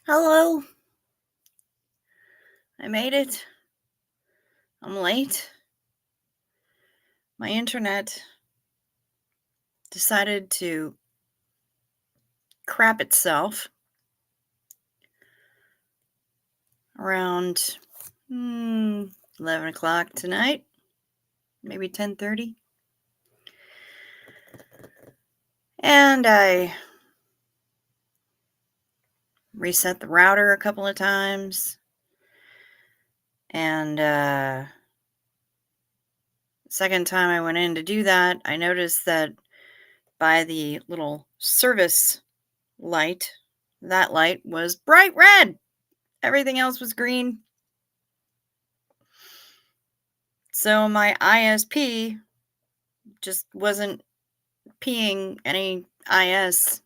Hello. I made it. I'm late. My internet decided to crap itself around 11 o'clock tonight, maybe 10:30. And I reset the router a couple of times. And second time I went in to do that, I noticed that by the little service light, that light was bright red. Everything else was green. So my ISP just wasn't peeing any IS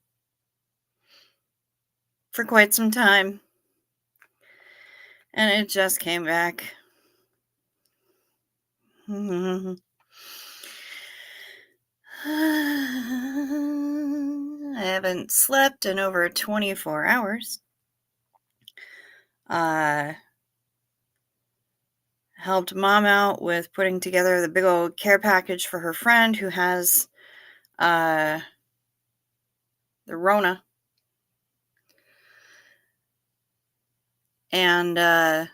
for quite some time. And it just came back. I haven't slept in over 24 hours. Helped mom out with putting together the big old care package for her friend who has the Rona. And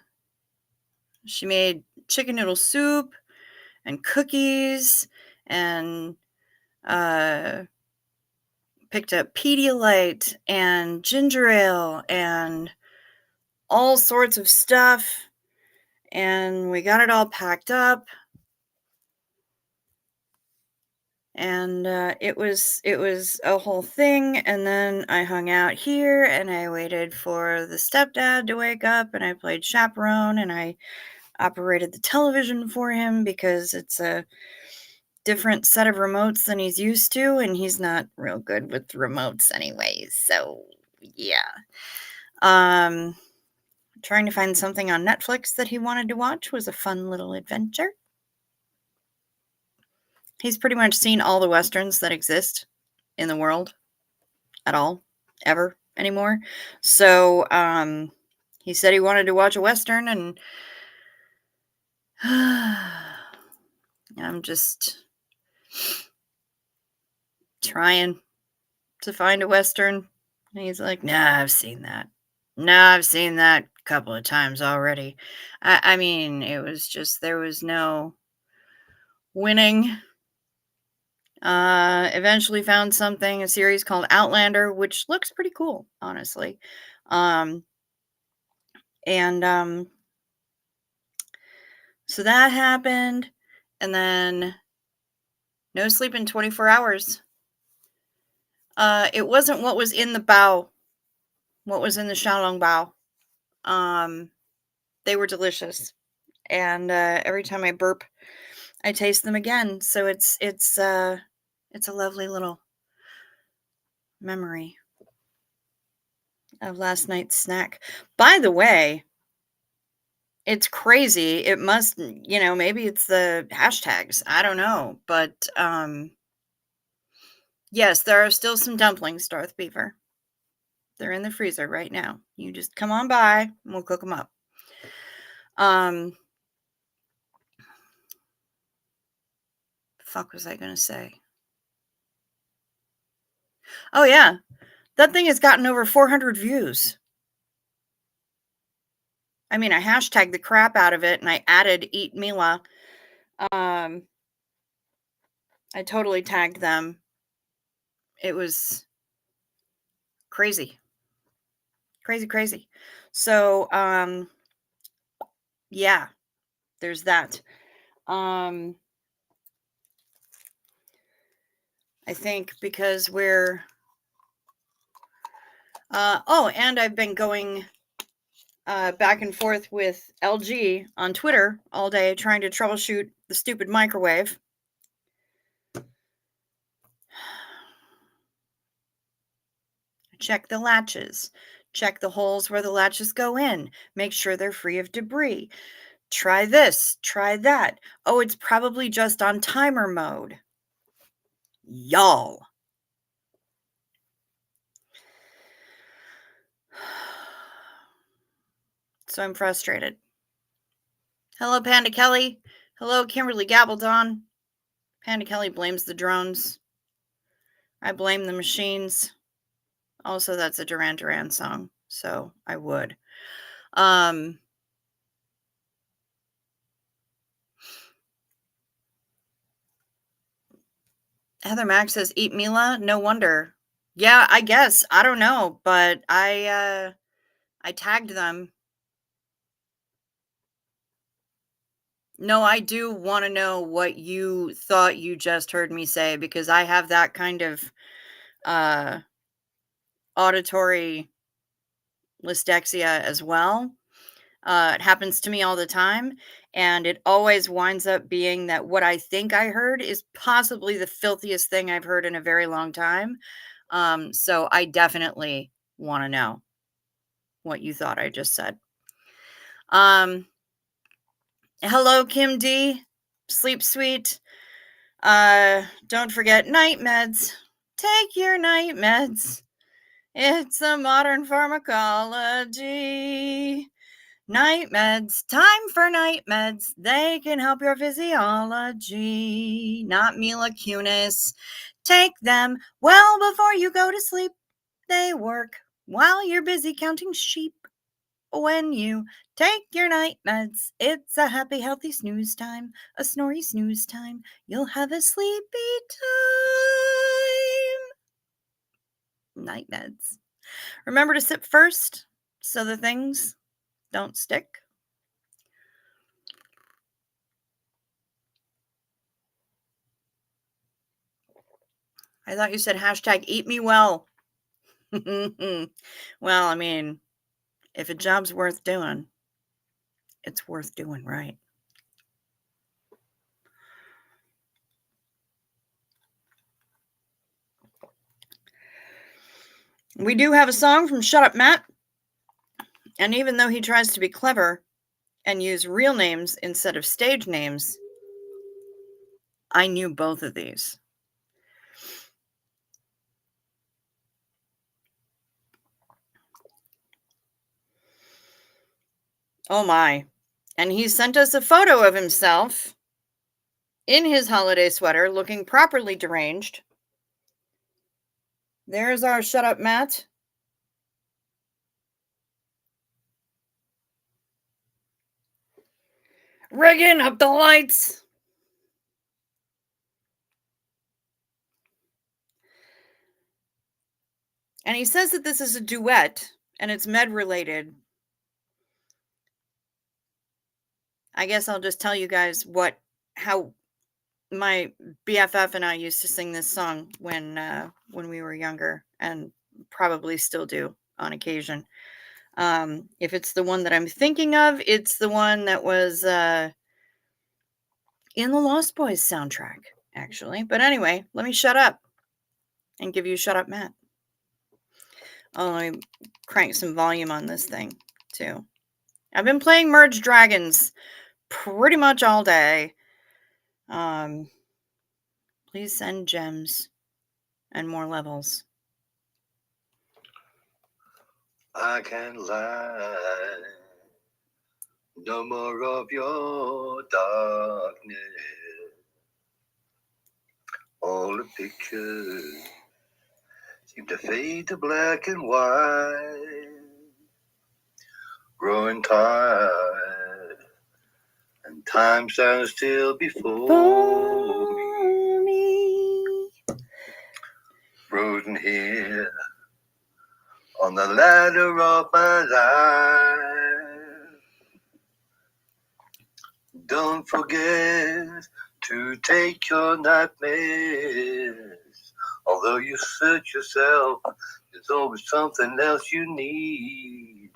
she made chicken noodle soup and cookies and picked up Pedialyte and ginger ale and all sorts of stuff. And we got it all packed up. And it was a whole thing. And then I hung out here and I waited for the stepdad to wake up, and I played chaperone, and I operated the television for him because it's a different set of remotes than he's used to, and he's not real good with remotes anyways. So yeah. Trying to find something on Netflix that he wanted to watch was a fun little adventure. He's pretty much seen all the Westerns that exist in the world at all, ever, anymore. So, he said he wanted to watch a Western, and I'm just trying to find a Western. And he's like, nah, I've seen that. Nah, I've seen that a couple of times already. I mean, it was just, there was no winning. Eventually found a series called Outlander, which looks pretty cool, honestly. Um, and so that happened, and then no sleep in 24 hours. It wasn't what was in the bao, what was in the xiaolong bao. They were delicious, and every time I burp, I taste them again. So it's a lovely little memory of last night's snack. By the way, it's crazy. It must, maybe it's the hashtags. I don't know, but yes, there are still some dumplings, Darth Beaver. They're in the freezer right now. You just come on by and we'll cook them up. Fuck was I gonna say? Oh yeah, that thing has gotten over 400 views. I mean, I hashtagged the crap out of it and I added Eat Mila. I totally tagged them. It was crazy. Crazy, crazy. So, yeah, there's that. I think because we're and I've been going back and forth with LG on Twitter all day trying to troubleshoot the stupid microwave. Check the latches. Check the holes where the latches go in. Make sure they're free of debris. Try this, try that. Oh, it's probably just on timer mode. Y'all. So I'm frustrated. Hello, Panda Kelly. Hello, Kimberly Gabaldon. Panda Kelly blames the drones. I blame the machines. Also, that's a Duran Duran song, so I would. Heather Max says, "Eat Mila." No wonder. Yeah, I guess. I don't know, but I tagged them. No, I do want to know what you thought you just heard me say, because I have that kind of uh auditory dysdexia as well. It happens to me all the time, and it always winds up being that what I think I heard is possibly the filthiest thing I've heard in a very long time. So I definitely want to know what you thought I just said. Hello, Kim D. Sleep sweet. Don't forget night meds. Take your night meds. It's a modern pharmacology. Night meds, time for night meds. They can help your physiology. Not Mila Kunis. Take them well before you go to sleep. They work while you're busy counting sheep. When you take your night meds, it's a happy, healthy snooze time. A snory snooze time. You'll have a sleepy time. Night meds. Remember to sip first so the things don't stick. I thought you said hashtag eat me well. Well, I mean, if a job's worth doing, it's worth doing right. We do have a song from Shut Up Matt. And even though he tries to be clever and use real names instead of stage names, I knew both of these. Oh my. And he sent us a photo of himself in his holiday sweater looking properly deranged. There's our Shut Up Matt. Rigging up the lights. And he says that this is a duet and it's med related. I guess I'll just tell you guys how my BFF and I used to sing this song when we were younger, and probably still do on occasion. If it's the one that I'm thinking of, it's the one that was in the Lost Boys soundtrack, actually. But anyway, let me shut up and give you Shut Up Matt. Oh, let me crank some volume on this thing, too. I've been playing Merge Dragons pretty much all day. Please send gems and more levels. I can't lie. No more of your darkness. All the pictures seem to fade to black and white. Growing tired, and time stands still before me. Frozen here on the ladder of my life. Don't forget to take your nightmares. Although you search yourself, there's always something else you need.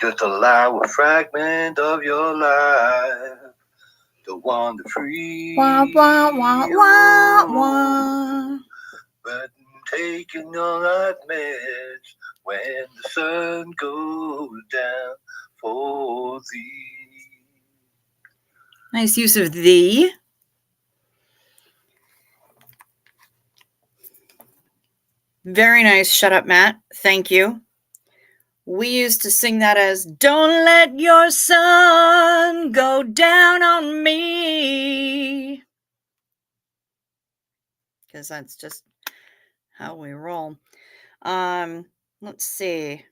Just allow a fragment of your life to wander free. Wah, wah, wah, wah, wah. But taking your nightmares when the sun goes down for thee. Nice use of thee. Very nice. Shut Up Matt. Thank you. We used to sing that as, "Don't let your sun go down on me." Because that's just how we roll. Let's see.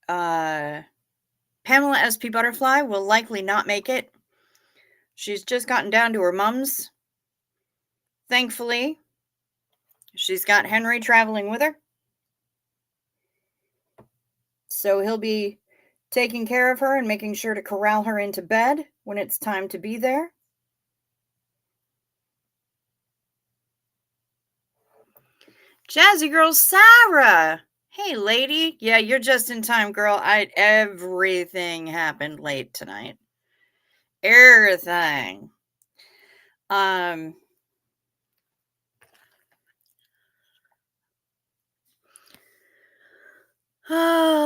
Pamela SP Butterfly will likely not make it. She's just gotten down to her mum's. Thankfully, she's got Henry traveling with her. So he'll be taking care of her and making sure to corral her into bed when it's time to be there. Jazzy girl Sarah. Hey, lady. Yeah, you're just in time, girl. Everything happened late tonight. Everything. Oh,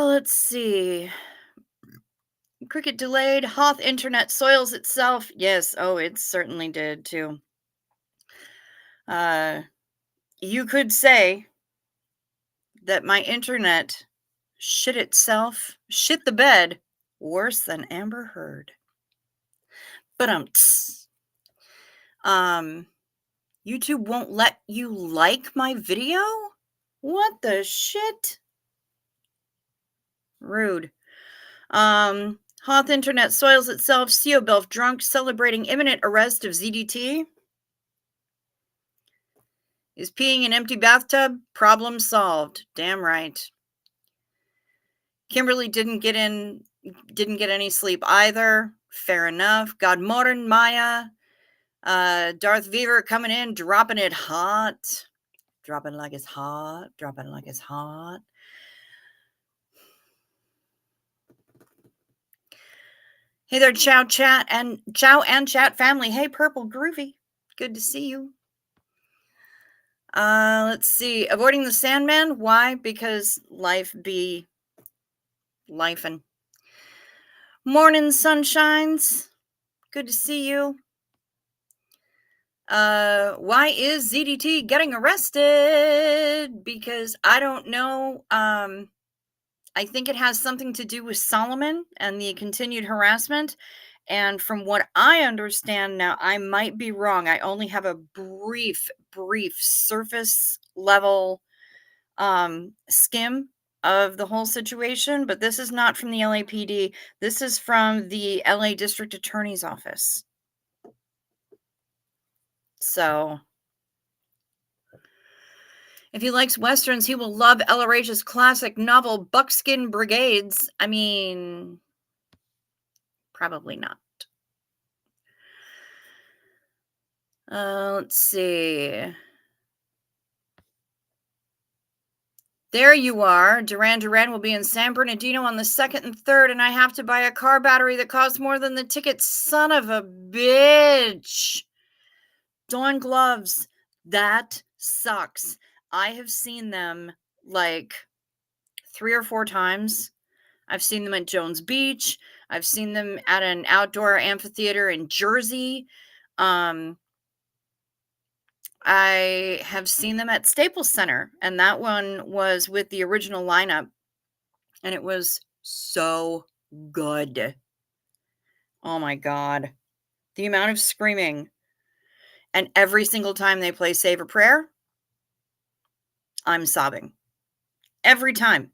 let's see. Cricket delayed. Hoth internet soils itself. Yes, oh, it certainly did too. You could say that my internet shit itself, shit the bed, worse than Amber Heard. But YouTube won't let you like my video? What the shit? Rude. Hoth internet soils itself. CO Belf drunk celebrating imminent arrest of ZDT. Is peeing in empty bathtub? Problem solved. Damn right. Kimberly didn't get any sleep either. Fair enough. God Modern Maya. Darth Vader coming in, dropping it hot. Dropping like it's hot. Dropping like it's hot. Hey there, Chow and Chat family. Hey, Purple Groovy. Good to see you. Let's see. Avoiding the Sandman. Why? Because life be lifin'. Morning sunshines. Good to see you. Why is ZDT getting arrested? Because I don't know. I think it has something to do with Solomon and the continued harassment. And from what I understand now, I might be wrong. I only have a brief surface level skim of the whole situation, but this is not from the LAPD. This is from the LA District Attorney's Office. So if he likes Westerns, he will love Ella Rage's classic novel, Buckskin Brigades. I mean, probably not. Let's see. There you are. Duran Duran will be in San Bernardino on the 2nd and 3rd, and I have to buy a car battery that costs more than the ticket. Son of a bitch. Dawn gloves. That sucks. I have seen them like 3 or 4 times. I've seen them at Jones Beach. I've seen them at an outdoor amphitheater in Jersey. I have seen them at Staples Center, and that one was with the original lineup, and it was so good. Oh my God. The amount of screaming. And every single time they play Save a Prayer, I'm sobbing. Every time.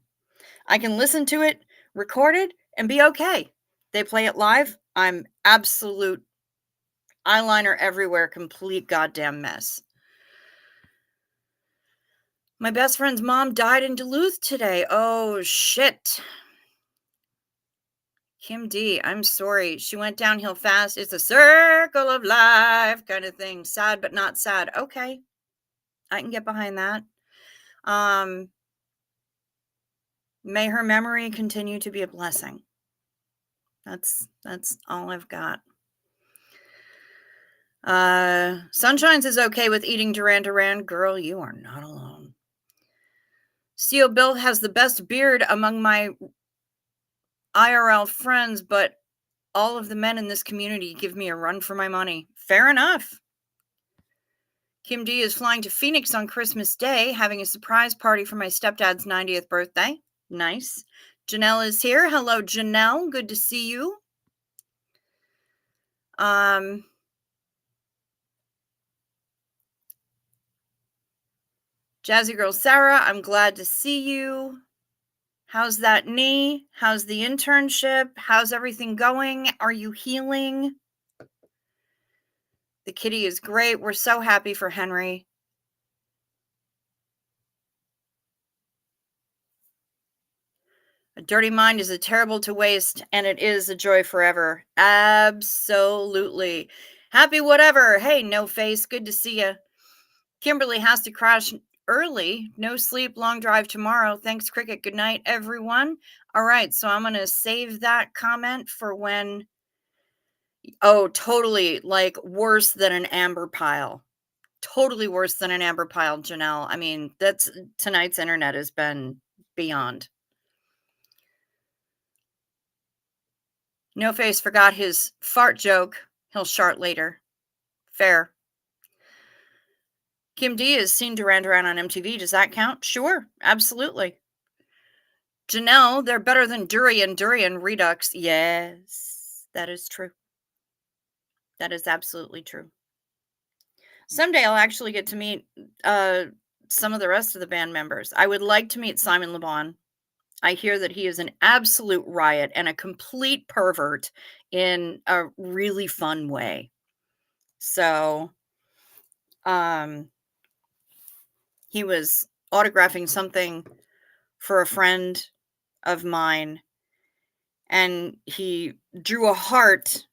I can listen to it recorded and be okay. They play it live, I'm absolute eyeliner everywhere, complete goddamn mess. My best friend's mom died in Duluth today. Oh, shit. Kim D, I'm sorry. She went downhill fast. It's a circle of life kind of thing. Sad, but not sad. Okay. I can get behind that. May her memory continue to be a blessing. That's all I've got. Sunshines is okay with eating Duran Duran. Girl, you are not alone. CO Bill has the best beard among my IRL friends, but all of the men in this community give me a run for my money. Fair enough. Kim D is flying to Phoenix on Christmas Day, having a surprise party for my stepdad's 90th birthday. Nice. Janelle is here. Hello, Janelle. Good to see you. Jazzy Girl Sarah, I'm glad to see you. How's that knee? How's the internship? How's everything going? Are you healing? The kitty is great. We're so happy for Henry. A dirty mind is a terrible to waste, and it is a joy forever. Absolutely. Happy whatever. Hey, no face. Good to see you. Kimberly has to crash early. No sleep, long drive tomorrow. Thanks, Cricket. Good night, everyone. All right, so I'm going to save that comment for when. Oh, totally. Like worse than an amber pile. Totally worse than an amber pile, Janelle. I mean, that's tonight's internet has been beyond. No Face forgot his fart joke. He'll shart later. Fair. Kim D is seen Duran Duran on MTV. Does that count? Sure, absolutely. Janelle, they're better than durian redux. Yes, that is true. That is absolutely true. Someday I'll actually get to meet some of the rest of the band members. I would like to meet Simon Le Bon. I hear that he is an absolute riot and a complete pervert in a really fun way. So, he was autographing something for a friend of mine, and he drew a heart,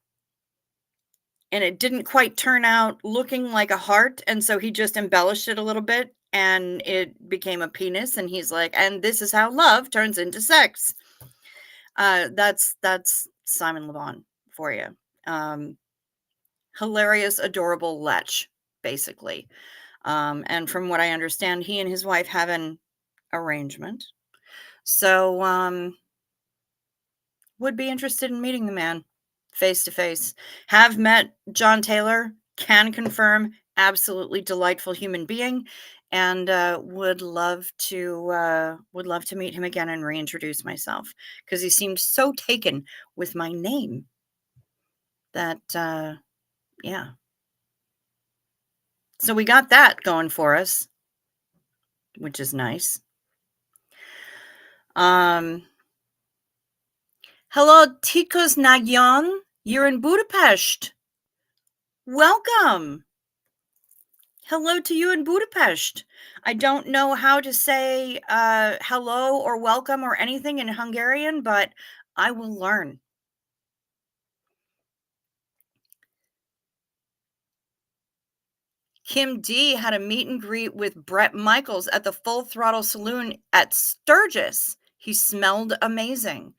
and it didn't quite turn out looking like a heart, and so he just embellished it a little bit, and it became a penis, and he's like, "And this is how love turns into sex." That's Simon Le Bon for you. Hilarious, adorable lech, basically. And from what I understand, he and his wife have an arrangement. So, would be interested in meeting the man face to face. Have met John Taylor, can confirm, absolutely delightful human being, and would love to meet him again and reintroduce myself because he seemed so taken with my name that yeah. So we got that going for us, which is nice. Hello, Tikos Nagyan. You're in Budapest. Welcome. Hello to you in Budapest. I don't know how to say hello or welcome or anything in Hungarian, but I will learn. Kim D had a meet and greet with Bret Michaels at the Full Throttle Saloon at Sturgis. He smelled amazing.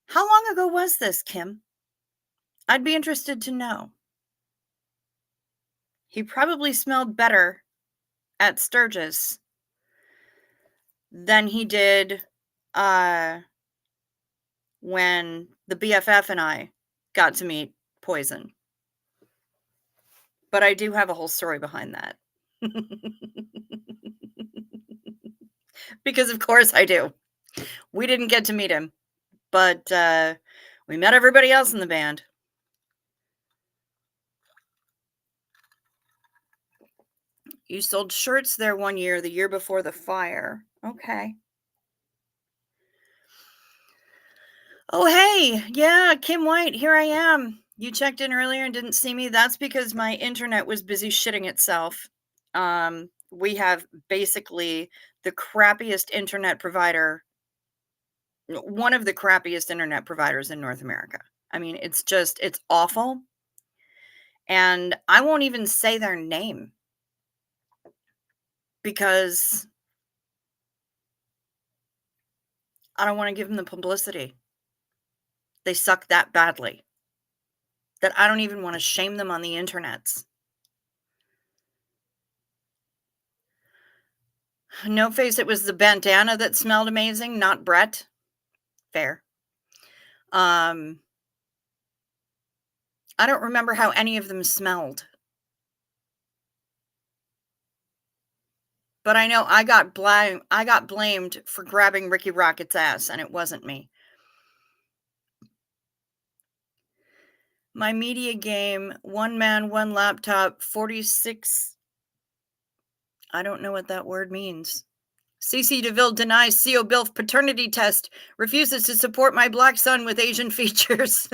How long ago was this, Kim? I'd be interested to know. He probably smelled better at Sturgis than he did when the BFF and I got to meet Poison. But I do have a whole story behind that. Because of course I do. We didn't get to meet him, but we met everybody else in the band. You sold shirts there one year, the year before the fire. Okay. Oh, hey. Yeah, Kim White, here I am. You checked in earlier and didn't see me. That's because my internet was busy shitting itself. We have basically the crappiest internet provider, one of the crappiest internet providers in North America. I mean, it's awful. And I won't even say their name because I don't want to give them the publicity. They suck that badly that I don't even want to shame them on the internets. No Face, it was the bandana that smelled amazing, not Brett. Fair. I don't remember how any of them smelled. but I know I got blamed for grabbing Ricky Rocket's ass, and it wasn't me. My media game, one man, one laptop, 46. I don't know what that word means. CC DeVille denies CO Bill paternity test, refuses to support my black son with Asian features.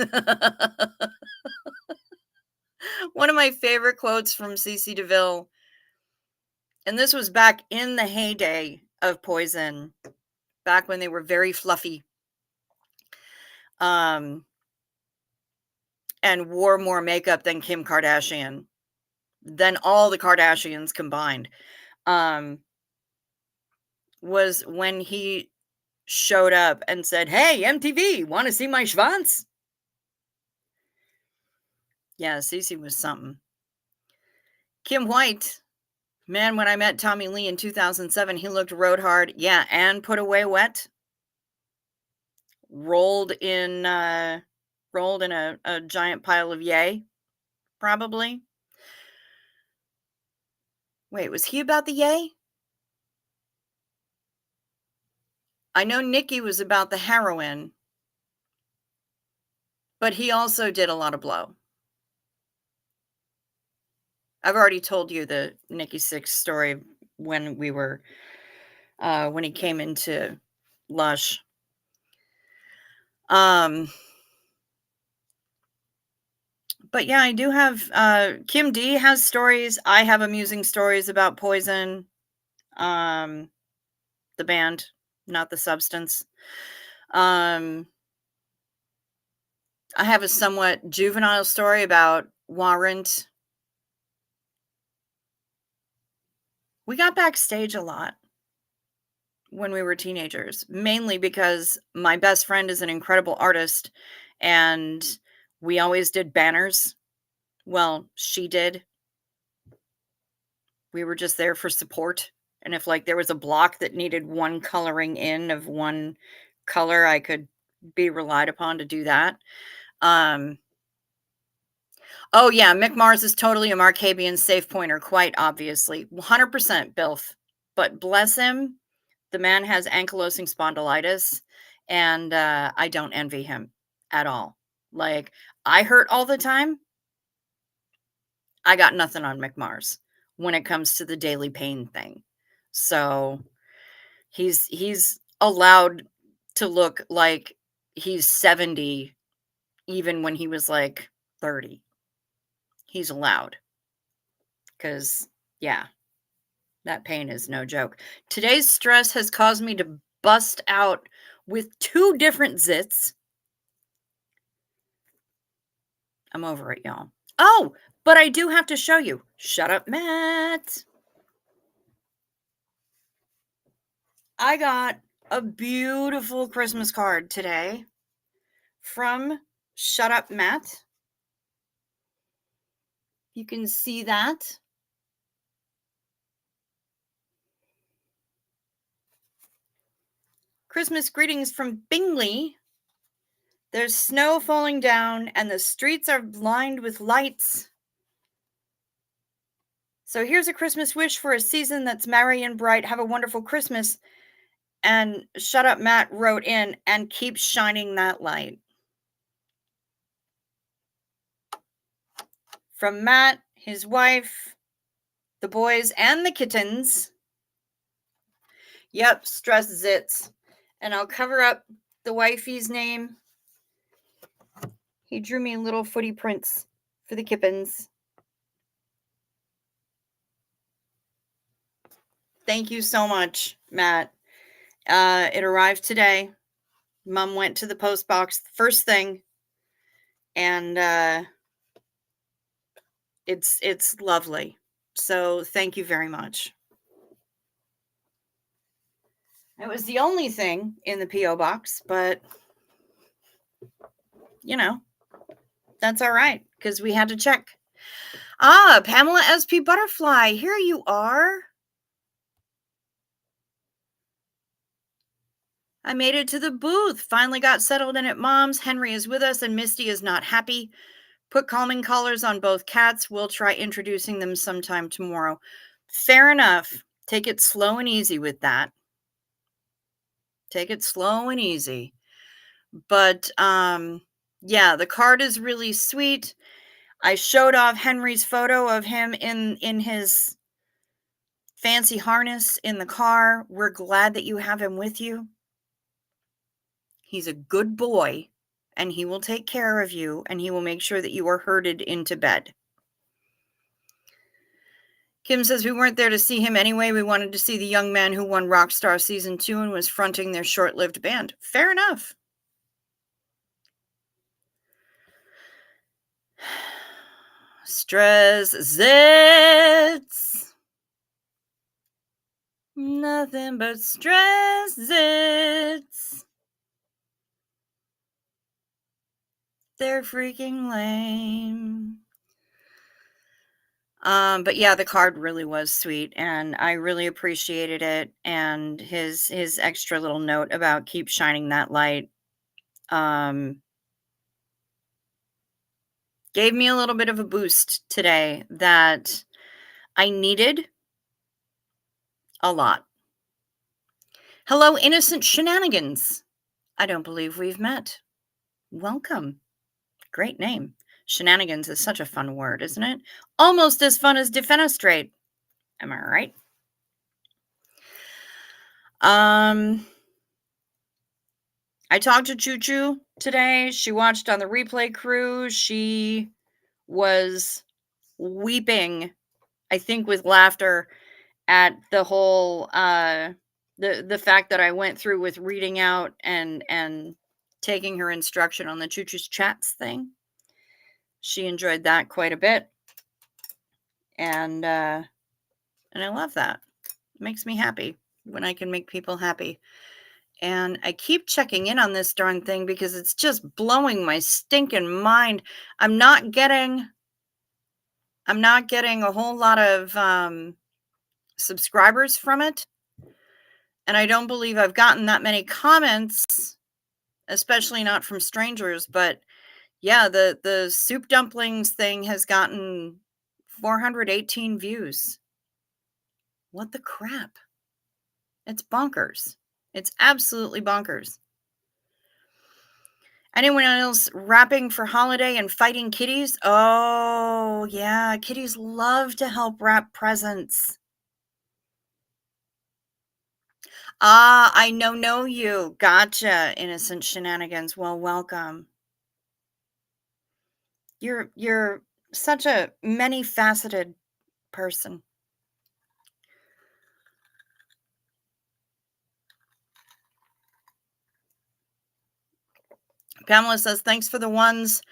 One of my favorite quotes from CC DeVille, and this was back in the heyday of Poison, back when they were very fluffy, and wore more makeup than Kim Kardashian, than all the Kardashians combined, was when he showed up and said, "Hey, MTV, want to see my schwanz?" Yeah, Cece was something. Kim White, man, when I met Tommy Lee in 2007, he looked road hard. Yeah, and put away wet. Rolled in a giant pile of yay, probably. Wait, was he about the yay? I know Nikki was about the heroin, but he also did a lot of blow. I've already told you the Nikki Sixx story when we were when he came into Lush. But yeah, I do have Kim D has stories. I have amusing stories about Poison. The band, not the substance. I have a somewhat juvenile story about Warrant. We got backstage a lot when we were teenagers, mainly because my best friend is an incredible artist and we always did banners. Well, she did. We were just there for support. And if like there was a block that needed one coloring in of one color, I could be relied upon to do that. Oh yeah, Mick Mars is totally a Markabian safe pointer, quite obviously. 100% Bilf. But bless him, the man has ankylosing spondylitis, and I don't envy him at all. Like, I hurt all the time. I got nothing on Mick Mars when it comes to the daily pain thing. So he's allowed to look like he's 70 even when he was like 30. He's allowed. Because, yeah, that pain is no joke. Today's stress has caused me to bust out with 2 different zits. I'm over it, y'all. Oh, but I do have to show you. Shut up, Matt. I got a beautiful Christmas card today from Shut Up, Matt. You can see that. Christmas greetings from Bingley. There's snow falling down and the streets are lined with lights. So here's a Christmas wish for a season that's merry and bright. Have a wonderful Christmas. And Shut Up Matt wrote in, and keep shining that light. From Matt, his wife, the boys, and the kittens. Yep, stress zits. And I'll cover up the wifey's name. He drew me little footy prints for the kippens. Thank you so much, Matt. It arrived today. Mom went to the post box first thing, and it's lovely. So thank you very much. It was the only thing in the P.O. box, but you know, that's all right because we had to check. Ah, Pamela SP Butterfly, here you are. I made it to the booth. Finally got settled in at Mom's. Henry is with us and Misty is not happy. Put calming collars on both cats. We'll try introducing them sometime tomorrow. Fair enough. Take it slow and easy with that. Take it slow and easy. But, yeah, the card is really sweet. I showed off Henry's photo of him in his fancy harness in the car. We're glad that you have him with you. He's a good boy, and he will take care of you, and he will make sure that you are herded into bed. Kim says, "We weren't there to see him anyway. We wanted to see the young man who won Rockstar Season 2 and was fronting their short-lived band." Fair enough. Stress zits. Nothing but stress zits. They're freaking lame. But yeah, the card really was sweet, and I really appreciated it. And his extra little note about keep shining that light um, gave me a little bit of a boost today that I needed a lot. Hello, innocent shenanigans. I don't believe we've met. Welcome. Great name. Shenanigans is such a fun word, isn't it? Almost as fun as defenestrate. Am I right? I talked to Choo Choo today. She watched on the replay crew. She was weeping, I think, with laughter at the whole the fact that I went through with reading out and taking her instruction on the Choo Choo's chats thing. She enjoyed that quite a bit. And I love that. It makes me happy when I can make people happy. And I keep checking in on this darn thing because it's just blowing my stinking mind. I'm not getting a whole lot of subscribers from it. And I don't believe I've gotten that many comments, especially not from strangers, but yeah, the soup dumplings thing has gotten 418 views. What the crap? It's bonkers. It's absolutely bonkers. Anyone else wrapping for holiday and fighting kitties? Oh, yeah. Kitties love to help wrap presents. Ah, I know you. Gotcha, innocent shenanigans. Well, welcome. You're such a many-faceted person. Pamela says, "Thanks for the ones.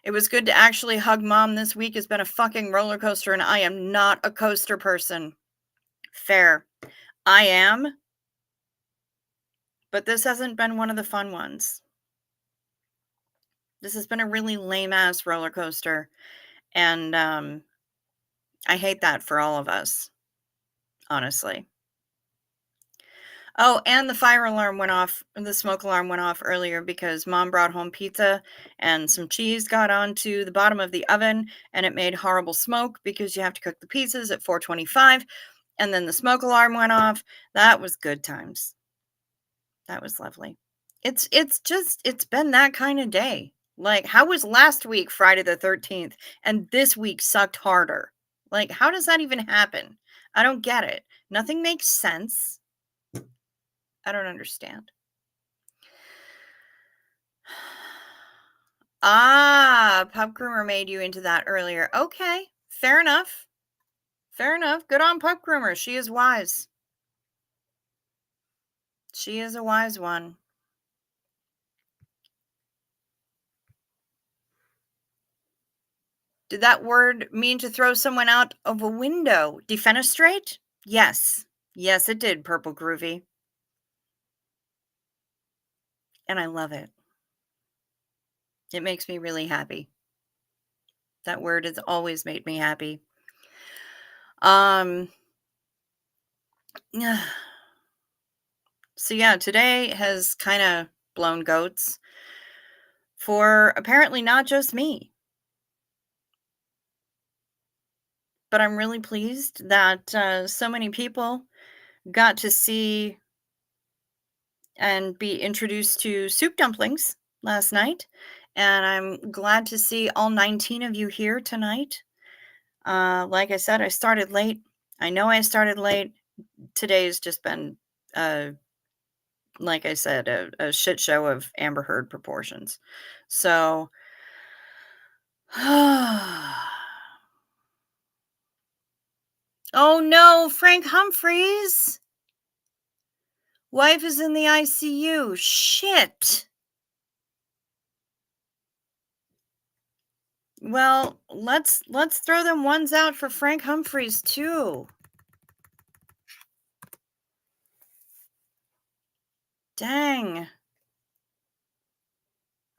It was good to actually hug mom. This week has been a fucking roller coaster, and I am not a coaster person." Fair. I am, but this hasn't been one of the fun ones. This has been a really lame-ass roller coaster, and, I hate that for all of us, honestly. Oh, and the fire alarm went off the smoke alarm went off earlier because mom brought home pizza and some cheese got onto the bottom of the oven, and it made horrible smoke because you have to cook the pizzas at 425, and then the smoke alarm went off. That was good times. That was lovely. It's been that kinda day. Like, how was last week Friday the 13th and this week sucked harder? Like, how does that even happen? I don't get it. Nothing makes sense. I don't understand. Ah, Pub Groomer made you into that earlier. Okay, fair enough. Fair enough. Good on Pub Groomer. She is wise. She is a wise one. Did that word mean to throw someone out of a window? Defenestrate? Yes. Yes, it did, Purple Groovy. And I love it. It makes me really happy. That word has always made me happy. Um so yeah, today has kind of blown goats for apparently not just me. But I'm really pleased that so many people got to see and be introduced to soup dumplings last night, and I'm glad to see all 19 of you here tonight. Like I said, I started late. I know I started late. Today's just been, like I said, a shit show of Amber Heard proportions. So, oh no, Frank Humphreys! Wife is in the ICU. Shit. Well, let's throw them ones out for Frank Humphreys too. Dang.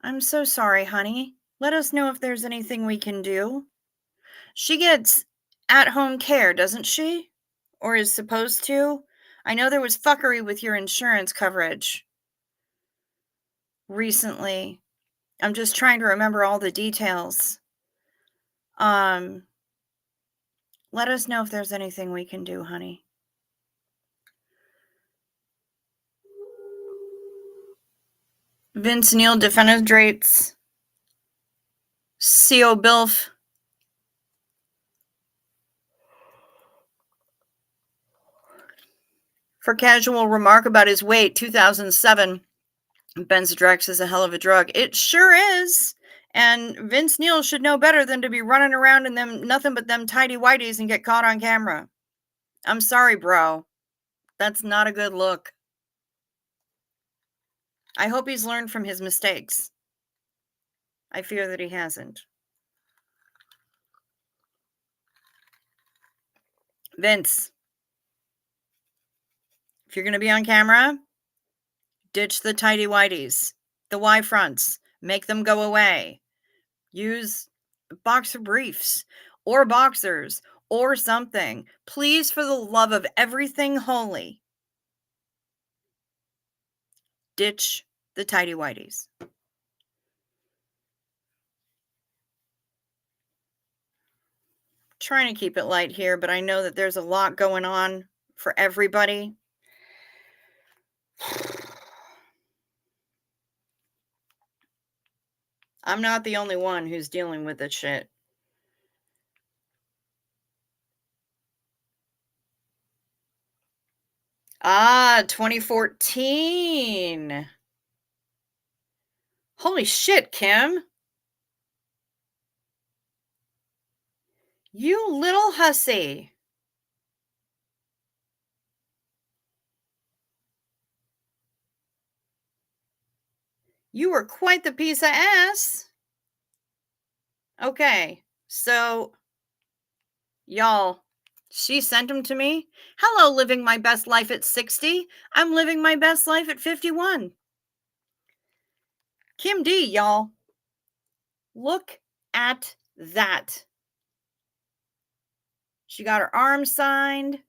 I'm so sorry, honey. Let us know if there's anything we can do. She gets at-home care, doesn't she? Or is supposed to? I know there was fuckery with your insurance coverage recently. I'm just trying to remember all the details. Let us know if there's anything we can do, honey. Vince Neil defenestrates CO Bilf. For casual remark about his weight, 2007. Benzodrex is a hell of a drug. It sure is. And Vince Neil should know better than to be running around in them nothing but them tidy whities and get caught on camera. I'm sorry, bro. That's not a good look. I hope he's learned from his mistakes. I fear that he hasn't. Vince, if you're going to be on camera, ditch the tidy whities, the Y fronts, make them go away. Use boxer briefs or boxers or something. Please, for the love of everything holy, ditch the tidy whities. Trying to keep it light here, but I know that there's a lot going on for everybody. I'm not the only one who's dealing with this shit. Ah, 2014. Holy shit, Kim. You little hussy. You were quite the piece of ass. Okay, so, y'all, she sent them to me. Hello, living my best life at 60. I'm living my best life at 51. Kim D, y'all. Look at that. She got her arm signed.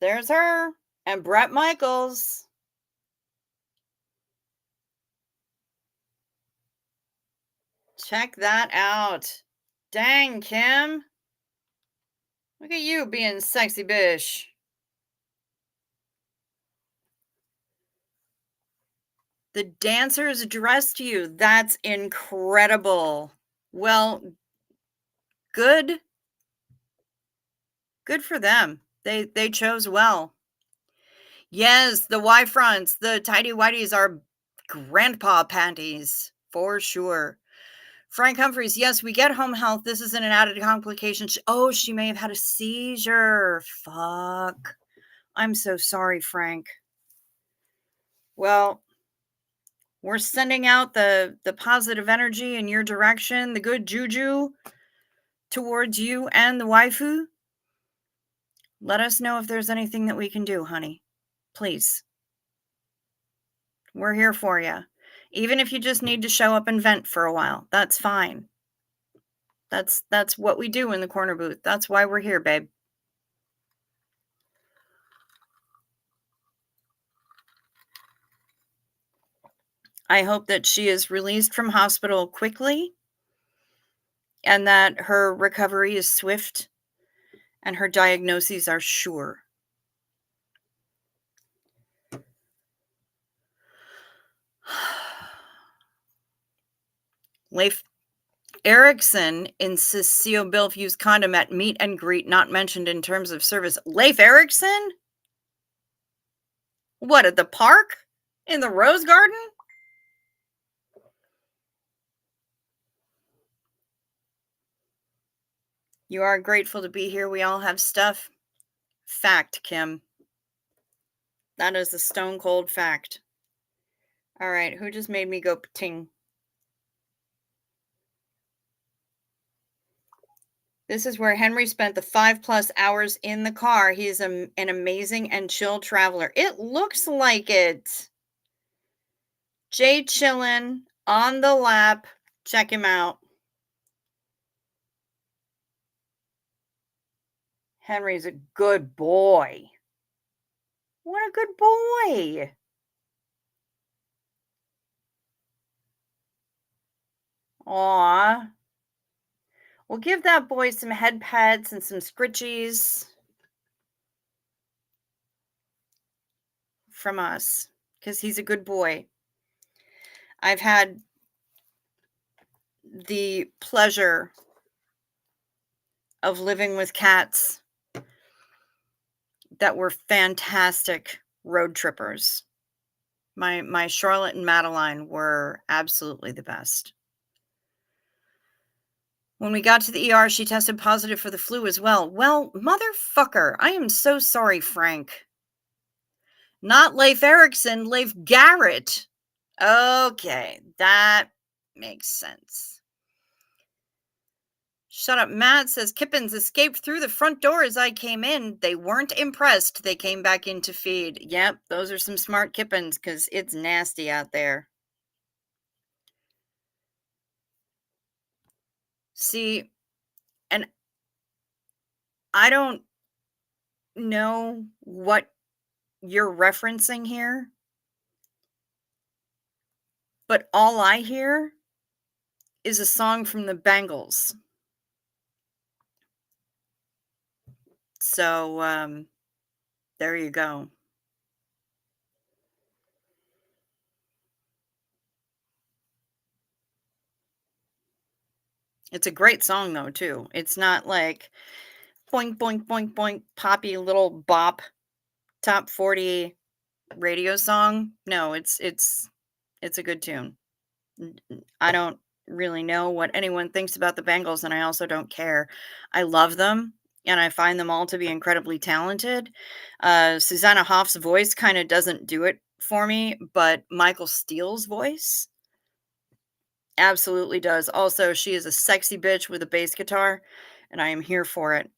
There's her and Bret Michaels. Check that out. Dang, Kim. Look at you being sexy bish. The dancers dressed you. That's incredible. Well, good. Good for them. They chose well. Yes, the Y fronts, the tidy whities are grandpa panties for sure. Frank Humphreys, yes, we get home health. This isn't an added complication. Oh, she may have had a seizure. Fuck. I'm so sorry, Frank. Well, we're sending out the positive energy in your direction, the good juju towards you and the waifu. Let us know if there's anything that we can do, honey. Please. We're here for you. Even if you just need to show up and vent for a while, that's fine. That's what we do in the corner booth. That's why we're here, babe. I hope that she is released from hospital quickly and that her recovery is swift and her diagnoses are sure. Leif Erikson insists CO Bilf use condom at meet and greet not mentioned in terms of service. Leif Erikson? What, at the park? In the Rose Garden? You are grateful to be here. We all have stuff. Fact, Kim. That is a stone cold fact. All right, who just made me go ting? This is where Henry spent the 5+ hours in the car. He is an amazing and chill traveler. It looks like it. Jay chillin' on the lap. Check him out. Henry's a good boy. What a good boy. Aw. We'll give that boy some head pets and some scritchies from us because he's a good boy. I've had the pleasure of living with cats that were fantastic road trippers. My Charlotte and Madeline were absolutely the best. When we got to the ER, she tested positive for the flu as well. Well, motherfucker, I am so sorry, Frank. Not Leif Erikson, Leif Garrett. Okay, that makes sense. Shut up. Matt says Kippens escaped through the front door as I came in. They weren't impressed. They came back in to feed. Yep, those are some smart Kippens because it's nasty out there. See, and I don't know what you're referencing here, but all I hear is a song from the Bangles. So, there you go. It's a great song though, too. It's not like boink, boink, boink, boink, poppy little bop, top 40 radio song. No, it's a good tune. I don't really know what anyone thinks about the Bangles, and I also don't care. I love them, and I find them all to be incredibly talented. Susanna Hoff's voice kind of doesn't do it for me, but Michael Steele's voice absolutely does. Also, she is a sexy bitch with a bass guitar, and I am here for it.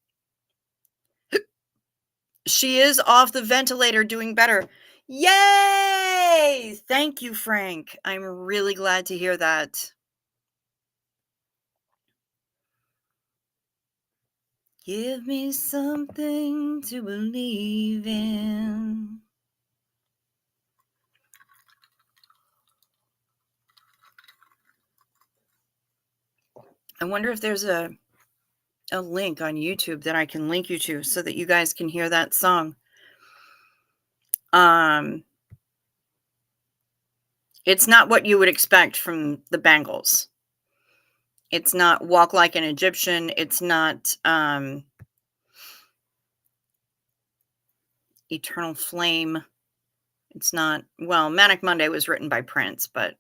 She is off the ventilator doing better. Yay! Thank you, Frank. I'm really glad to hear that. Give me something to believe in. I wonder if there's a link on YouTube that I can link you to so that you guys can hear that song. It's not what you would expect from the Bangles. It's not Walk Like an Egyptian. It's not Eternal Flame. It's not, well, Manic Monday was written by Prince, but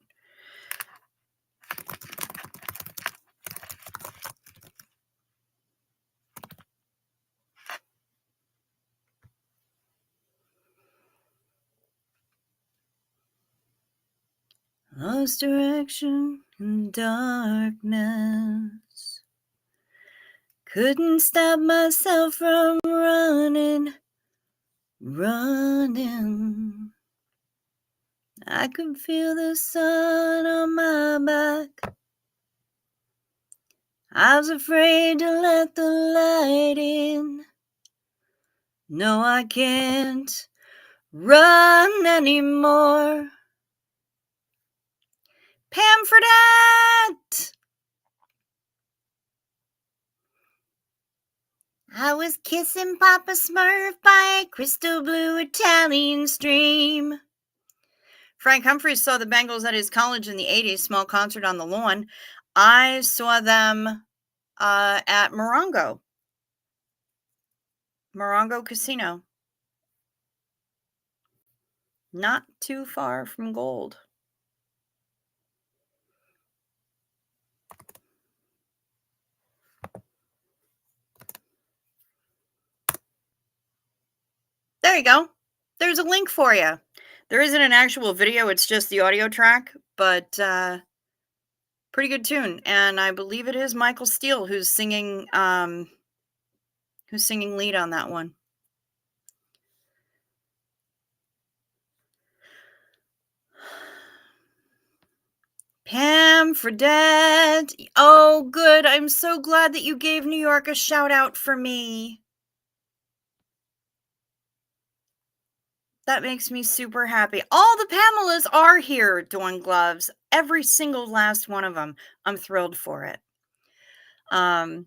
lost direction in darkness. Couldn't stop myself from running. I could feel the sun on my back. I was afraid to let the light in. No, I can't run anymore. Pam Fredette! I was kissing Papa Smurf by a crystal blue Italian stream. Frank Humphreys saw the Bengals at his college in the 80s, small concert on the lawn. I saw them at Morongo Casino. Not too far from Gold. There you go. There's a link for you. There isn't an actual video, it's just the audio track, but pretty good tune. And I believe it is Michael Steele who's singing lead on that one. Pam Fredette. Oh, good. I'm so glad that you gave New York a shout out for me. That makes me super happy. All the Pamelas are here, Dawn Gloves. Every single last one of them. I'm thrilled for it. I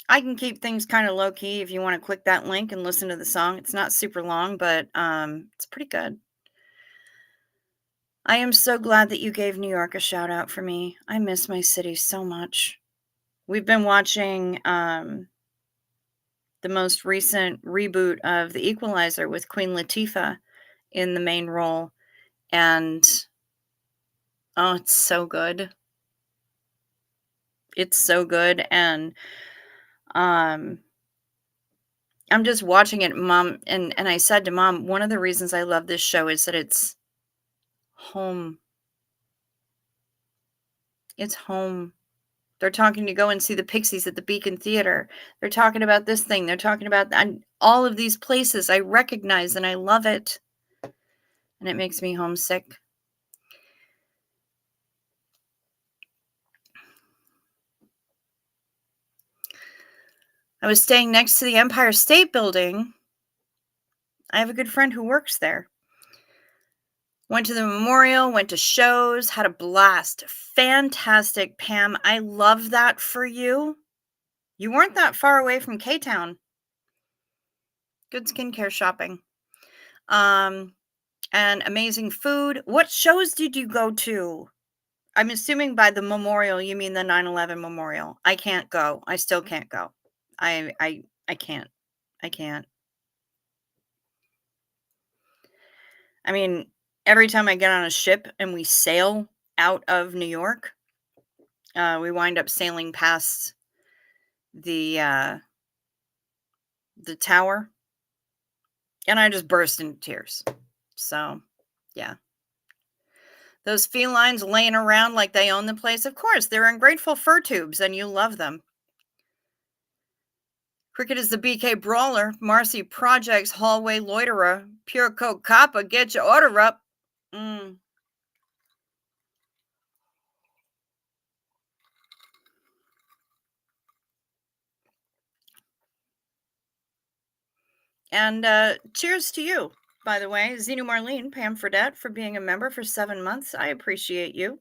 can keep things kind of low key if you want to click that link and listen to the song. It's not super long, but it's pretty good. I am so glad that you gave New York a shout out for me. I miss my city so much. We've been watching the most recent reboot of The Equalizer with Queen Latifah in the main role. And oh, it's so good. It's so good. And I'm just watching it, Mom, and I said to Mom, one of the reasons I love this show is that it's home. It's home. They're talking to go and see the Pixies at the Beacon Theater. They're talking about this thing. They're talking about all of these places I recognize and I love it. And it makes me homesick. I was staying next to the Empire State Building. I have a good friend who works there. Went to the memorial, went to shows, had a blast. Fantastic, Pam. I love that for you. You weren't that far away from K-Town. Good skincare shopping. And amazing food. What shows did you go to? I'm assuming by the memorial, you mean the 9/11 memorial. I can't go. I still can't go. I can't. I can't. I mean, every time I get on a ship and we sail out of New York, we wind up sailing past the tower, and I just burst into tears. So, yeah. Those felines laying around like they own the place. Of course, they're ungrateful fur tubes, and you love them. Cricket is the BK brawler. Marcy Projects hallway loiterer. Pure Coke Kappa, get your order up. And cheers to you, by the way. Zenu Marlene, Pam Fredette, for being a member for 7 months. I appreciate you.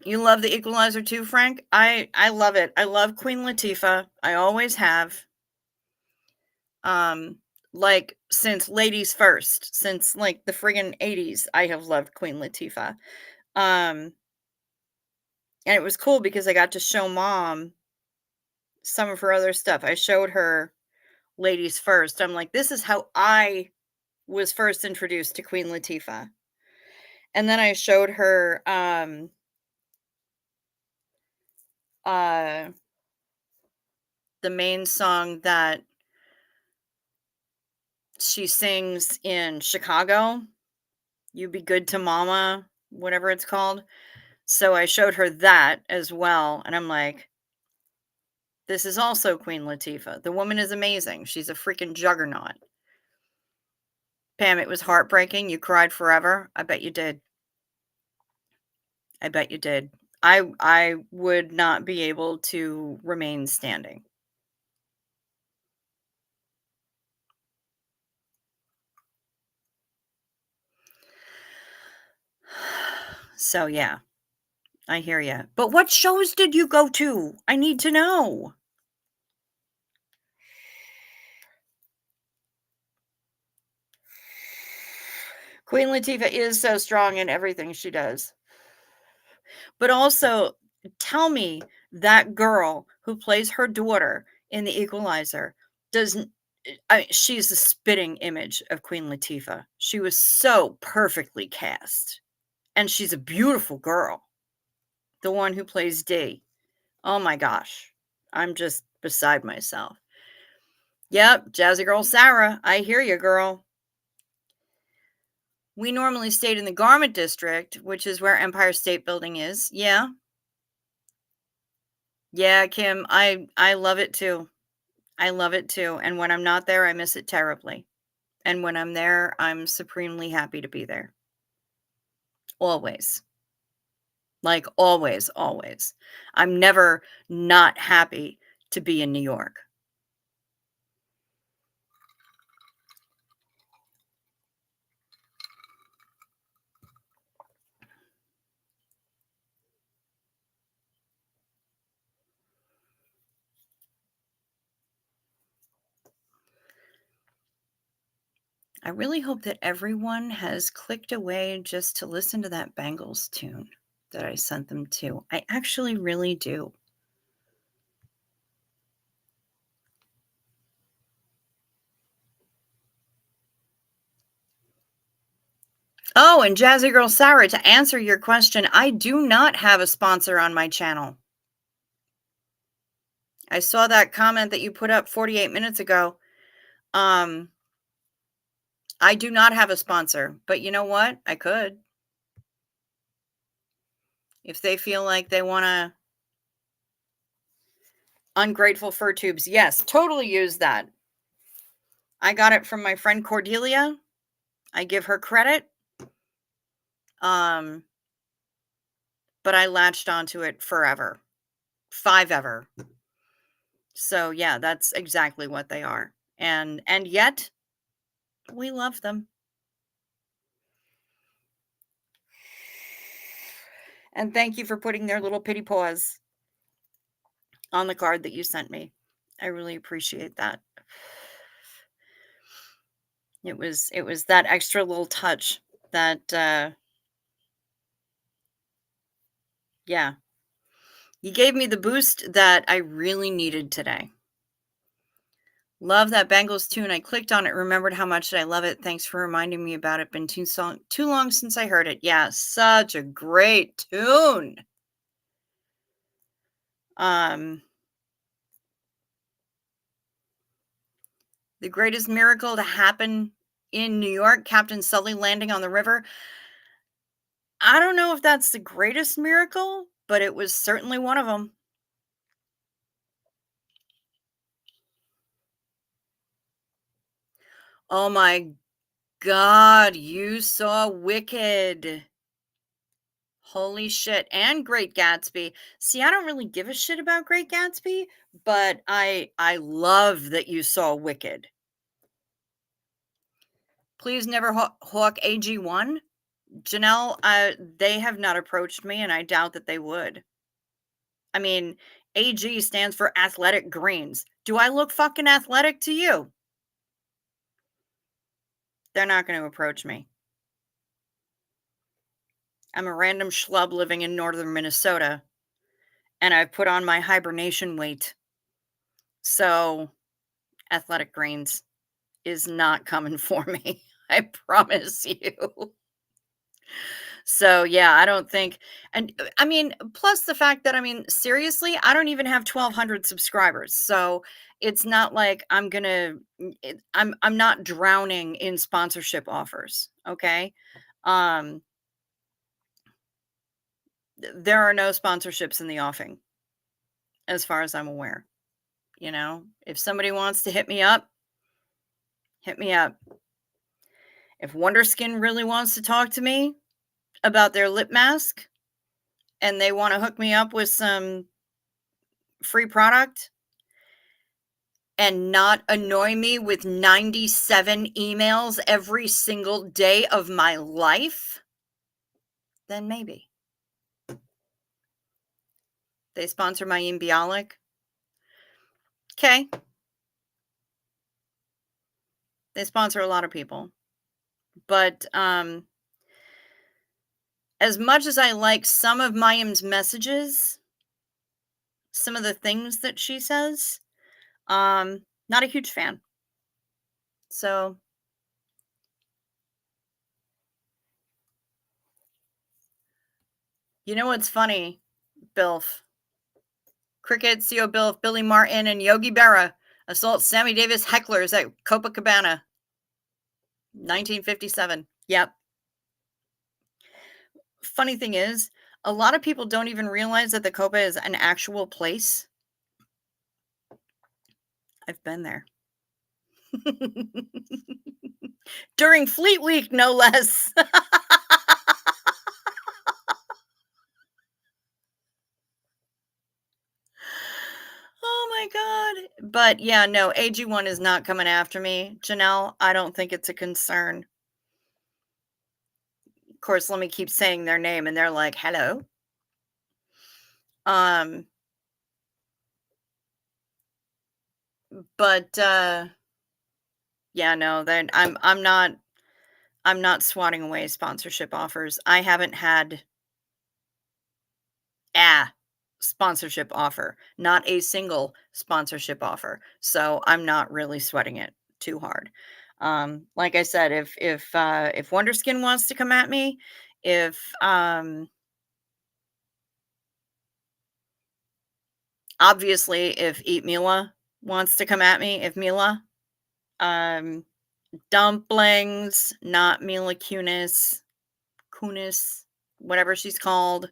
You love The Equalizer too, Frank? I love it. I love Queen Latifah. I always have. Like since Ladies First, since like the friggin' 80s, I have loved Queen Latifah. And it was cool because I got to show Mom some of her other stuff. I showed her Ladies First. I'm like, this is how I was first introduced to Queen Latifah. And then I showed her the main song that she sings in Chicago, You Be Good to Mama, whatever it's called. So I showed her that as well, and I'm like, this is also Queen Latifah. The woman is amazing. She's a freaking juggernaut. Pam, it was heartbreaking. You cried forever. I bet you did. I bet you did. I would not be able to remain standing. So, yeah, I hear you. But what shows did you go to? I need to know. Queen Latifah is so strong in everything she does. But also, tell me that girl who plays her daughter in The Equalizer doesn't she's a spitting image of Queen Latifah. She was so perfectly cast, and she's a beautiful girl, the one who plays Dee. Oh my gosh. I'm just beside myself. Yep, Jazzy Girl Sarah, I hear you, girl. We normally stayed in the Garment District, which is where Empire State Building is. Yeah. Yeah, Kim, I love it too. I love it too, and when I'm not there, I miss it terribly. And when I'm there, I'm supremely happy to be there. Always. Like, always, always. I'm never not happy to be in New York. I really hope that everyone has clicked away just to listen to that Bangles tune that I sent them to. I actually really do. Oh, and Jazzy Girl Sarah, to answer your question, I do not have a sponsor on my channel. I saw that comment that you put up 48 minutes ago. I do not have a sponsor, but you know what? I could. If they feel like they want to ungrateful fur tubes. Yes, totally use that. I got it from my friend Cordelia. I give her credit. Um, but I latched onto it forever. 5 ever. So yeah, that's exactly what they are. And yet we love them. And thank you for putting their little pity paws on the card that you sent me. I really appreciate that. It was that extra little touch that yeah. You gave me the boost that I really needed today. Love that Bangles tune. I clicked on it, remembered how much I love it. Thanks for reminding me about it. Been too long since I heard it. Yeah, such a great tune. The greatest miracle to happen in New York, Captain Sully landing on the river. I don't know if that's the greatest miracle, but it was certainly one of them. Oh my God, you saw Wicked. Holy shit. And Great Gatsby. See, I don't really give a shit about Great Gatsby, but I love that you saw Wicked. Please never hawk AG1. Janelle, they have not approached me, and I doubt that they would. I mean, AG stands for Athletic Greens. Do I look fucking athletic to you? They're not going to approach me. I'm a random schlub living in northern Minnesota, and I've put on my hibernation weight. So, Athletic Greens is not coming for me. I promise you. So, yeah, I don't think, and I mean, plus the fact that, I mean, seriously, I don't even have 1,200 subscribers. So it's not like I'm gonna, I'm not drowning in sponsorship offers. Okay. Um, there are no sponsorships in the offing as far as I'm aware. You know, if somebody wants to hit me up, hit me up. If Wonderskin really wants to talk to me about their lip mask and they want to hook me up with some free product and not annoy me with 97 emails every single day of my life, then maybe. They sponsor my Bialik. Okay. They sponsor a lot of people. But as much as I like some of Mayim's messages, some of the things that she says, not a huge fan. So, you know what's funny, Bilf? Cricket, C.O. Bilf, Billy Martin, and Yogi Berra assault Sammy Davis hecklers at Copacabana, 1957. Yep. Funny thing is, a lot of people don't even realize that the Copa is an actual place. I've been there. During Fleet Week, no less. Oh my god. But yeah, no, AG1 is not coming after me. Janelle, I don't think it's a concern. Of course, let me keep saying their name and they're like, "Hello." Um but yeah, no, then I'm not swatting away sponsorship offers. I haven't had a sponsorship offer, not a single sponsorship offer. So I'm not really sweating it too hard. Like I said, if Wonderskin wants to come at me, if obviously if Eat Mila wants to come at me, if Mila, um, dumplings, not Mila Kunis, whatever she's called.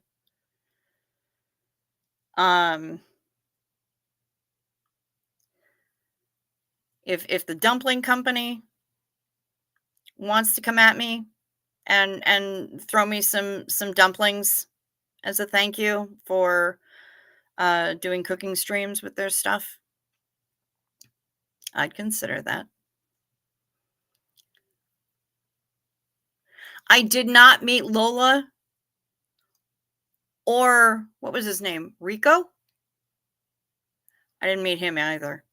Um, if the dumpling company wants to come at me and throw me some dumplings as a thank you for doing cooking streams with their stuff, I'd consider that. I did not meet Lola or what was his name? Rico? I didn't meet him either.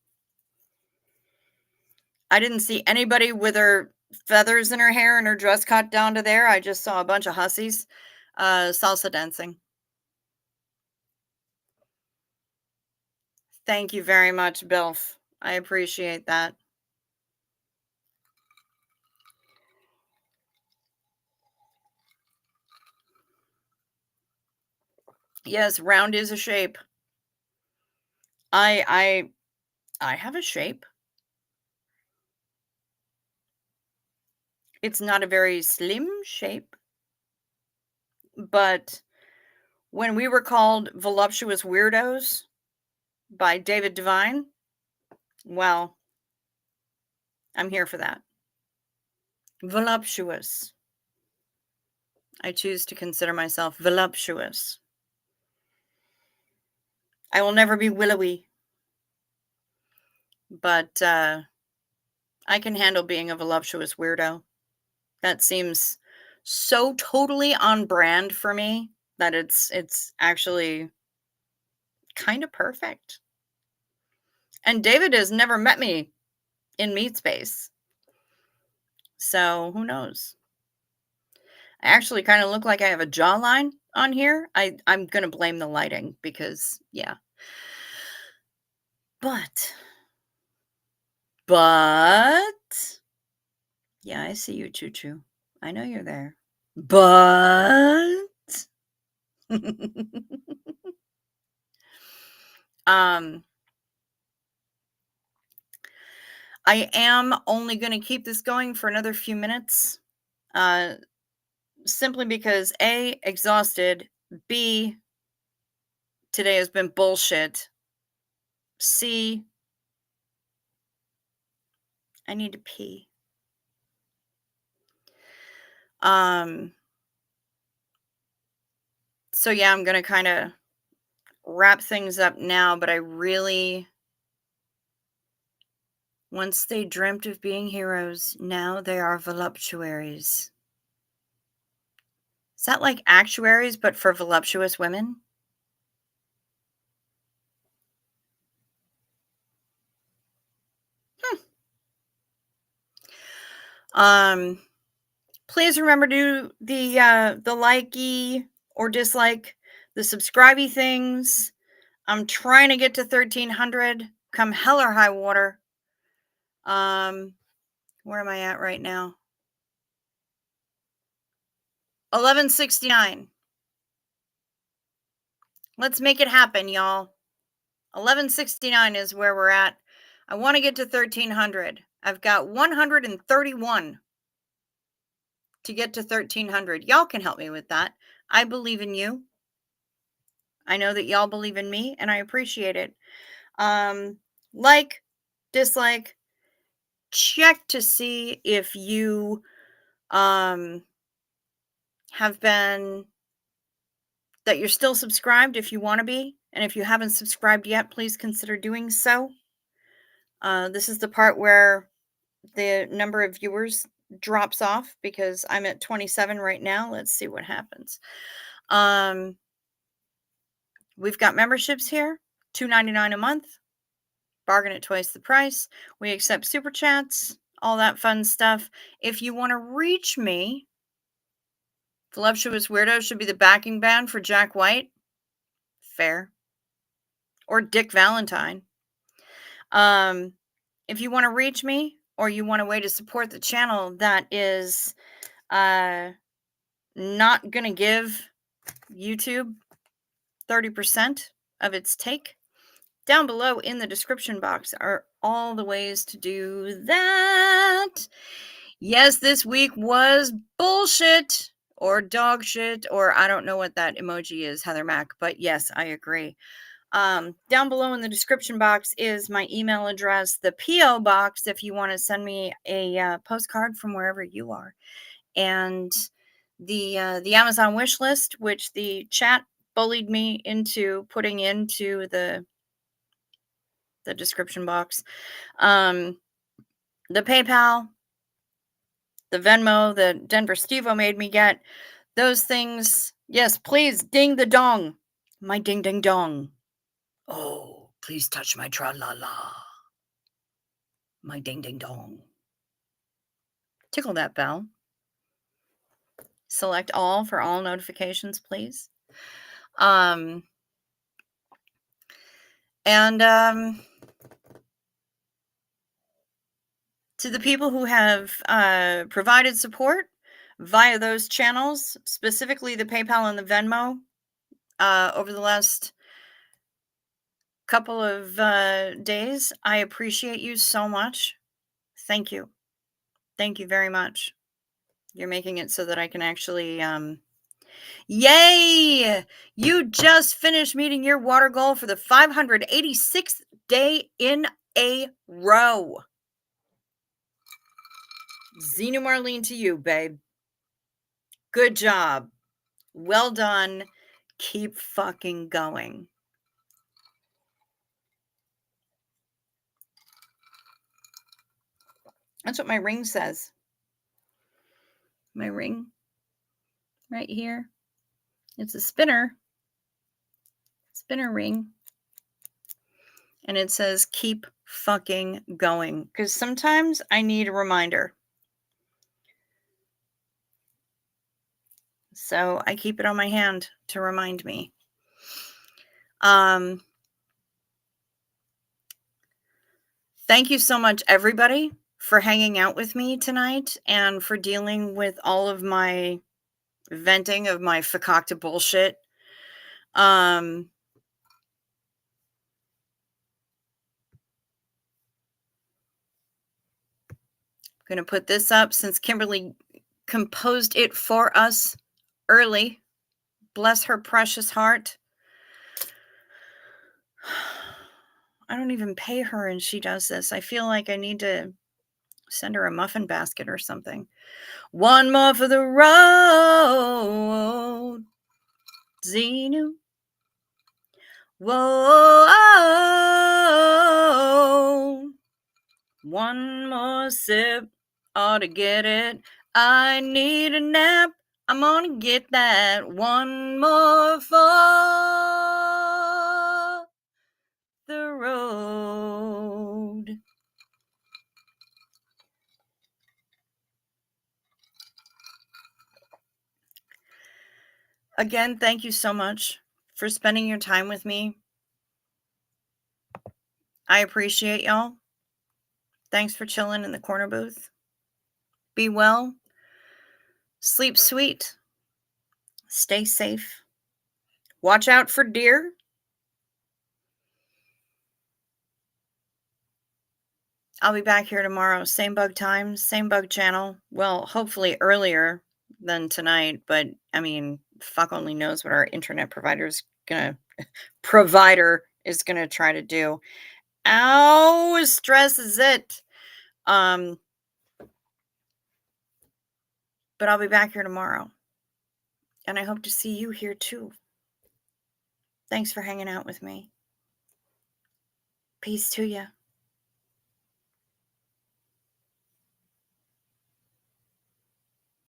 I didn't see anybody with her feathers in her hair and her dress cut down to there. I just saw a bunch of hussies salsa dancing. Thank you very much, Bilf. I appreciate that. Yes, round is a shape. I I have a shape. It's not a very slim shape, but when we were called voluptuous weirdos by David Devine, well, I'm here for that. Voluptuous. I choose to consider myself voluptuous. I will never be willowy, but I can handle being a voluptuous weirdo. That seems so totally on brand for me that it's actually kind of perfect. And David has never met me in meat space. So who knows? I actually kind of look like I have a jawline on here. I'm going to blame the lighting because yeah. But yeah, I see you, Choo Choo. I know you're there. But um I am only going to keep this going for another few minutes. Uh simply because A, exhausted, B, today has been bullshit. C, I need to pee. Um so yeah, I'm going to kind of wrap things up now, but I really once they dreamt of being heroes, now they are voluptuaries. Is that like actuaries, but for voluptuous women? Um, please remember to do the likey or dislike, the subscribey things. I'm trying to get to 1,300 come hell or high water. Where am I at right now? 1169. Let's make it happen, y'all. 1169 is where we're at. I want to get to 1,300. I've got 131 to get to 1,300. Y'all can help me with that. I believe in you. I know that y'all believe in me, and I appreciate it. Like, dislike, check to see if you have been, that you're still subscribed if you want to be. And if you haven't subscribed yet, please consider doing so. This is the part where the number of viewers drops off because I'm at 27 right now. Let's see what happens. We've got memberships here, $2.99 a month, bargain at twice the price. We accept super chats, all that fun stuff. If you want to reach me, Voluptuous Weirdo should be the backing band for Jack White. Fair. Or Dick Valentine. If you want to reach me or you want a way to support the channel that is not going to give YouTube 30% of its take, down below in the description box are all the ways to do that. Yes, this week was bullshit or dog shit, or I don't know what that emoji is, Heather Mack, but yes, I agree. Down below in the description box is my email address, the P.O. box, if you want to send me a postcard from wherever you are, and the Amazon wish list, which the chat bullied me into putting into the description box, the PayPal, the Venmo, the Denver Steve-O made me get. Those things, yes, please ding the dong. My ding ding dong. Oh, please touch my tra-la-la. My ding ding dong. Tickle that bell. Select all for all notifications, please. And to the people who have provided support via those channels, specifically the PayPal and the Venmo, over the last couple of days, I appreciate you so much. Thank you. Thank you very much. You're making it so that I can actually yay! You just finished meeting your water goal for the 586th day in a row. Xena Marlene to you, babe. Good job. Well done. Keep fucking going. That's what my ring says. My ring right here. It's a spinner ring. And it says, keep fucking going. Because sometimes I need a reminder. So I keep it on my hand to remind me. Thank you so much, everybody, for hanging out with me tonight and for dealing with all of my venting of my fakakta bullshit. Going to put this up since Kimberly composed it for us early. Bless her precious heart. I don't even pay her and she does this. I feel like I need to send her a muffin basket or something. One more for the road, Xenu. Whoa. One more sip ought to get it. I need a nap. I'm gonna get that one more for the road. Again, thank you so much for spending your time with me. I appreciate y'all. Thanks for chilling in the corner booth. Be well, sleep sweet, stay safe, watch out for deer. I'll be back here tomorrow. Same bug time, same bug channel. Well, hopefully earlier than tonight, but I mean, fuck only knows what our internet provider is gonna try to do. Ow, stresses it. Um, but I'll be back here tomorrow. And I hope to see you here too. Thanks for hanging out with me. Peace to ya.